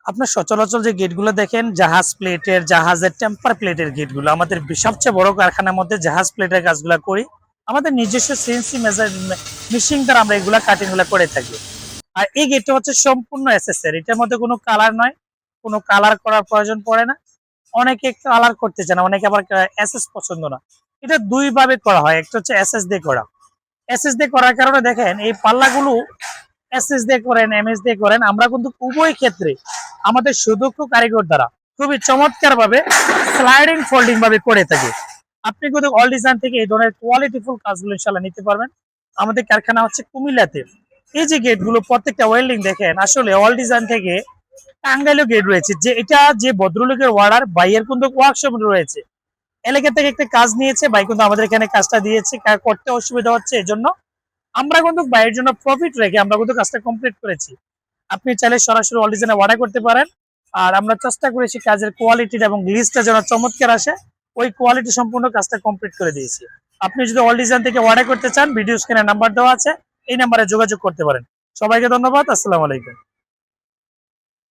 আপনার সচরাচর যে গেটগুলো দেখেন জাহাজ প্লেটের, জাহাজের টেম্পার প্লেটের গেটগুলো আমাদের সবচেয়ে বড় কারখানার মধ্যে জাহাজ প্লেটের কাজগুলো করি। আমাদের নিজস্ব সিএনসি মেশিন দ্বারা আমরা এগুলা কাটিং গুলা করে থাকি। আর এই গেটটা হচ্ছে সম্পূর্ণ এসএসএর, এটার মধ্যে কোনো কালার নয়, কোনো কালার করার প্রয়োজন পড়ে না। অনেকে কালার করতে চায় না, অনেকে আবার এসএস পছন্দ না। এটা দুই ভাবে করা হয়, একটা হচ্ছে এসএস দিয়ে করা। এসএস দিয়ে করার কারণে দেখেন এই পাল্লাগুলো এসএস দিয়ে করেন, এমএস দিয়ে করেন, আমরা কিন্তু উভয় ক্ষেত্রে আমাদের সুদক্ষ কারিগর দ্বারা খুবই চমৎকার ভাবে স্লাইডিং ফোল্ডিং ভাবে করে থাকি। আপনি কিন্তু অল ডিজাইন থেকে এই ধরনের কোয়ালিটিফুল কাজগুলো ইনশাআল্লাহ নিতে পারবেন। আমাদের কারখানা হচ্ছে কুমিল্লাতে। এই যে গেটগুলো প্রত্যেকটা ওয়েল্ডিং দেখেন, আসলে অল ডিজাইন থেকে টাঙ্গাইলেও গেট রয়েছে, যে এটা যে ভদ্রলোকের অর্ডার, বাইয়ের কিন্তু ওয়ার্কশপ রয়েছে, এলাকা থেকে একটা কাজ নিয়েছে, ভাই কিন্তু আমাদের এখানে কাজটা দিয়েছে, করতে অসুবিধা হচ্ছে, এজন্য আমরা কিন্তু বাইরের জন্য প্রফিট রেখে আমরা কিন্তু কাজটা কমপ্লিট করেছি। আপনি চাইলে সরাসরি অল ডিজাইনে অর্ডার করতে পারেন। আর আমরা চেষ্টা করেছি কাজের কোয়ালিটি এবং লিস্টটা যেন চমৎকার আসে, ওই কোয়ালিটি সম্পূর্ণ কাজটা কমপ্লিট করে দিয়েছি। আপনি যদি অল ডিজাইন থেকে অর্ডার করতে চান, ভিডিও স্ক্রিনে নাম্বার দেওয়া আছে, এই নাম্বারে যোগাযোগ করতে পারেন। সবাইকে ধন্যবাদ, আসসালামু আলাইকুম।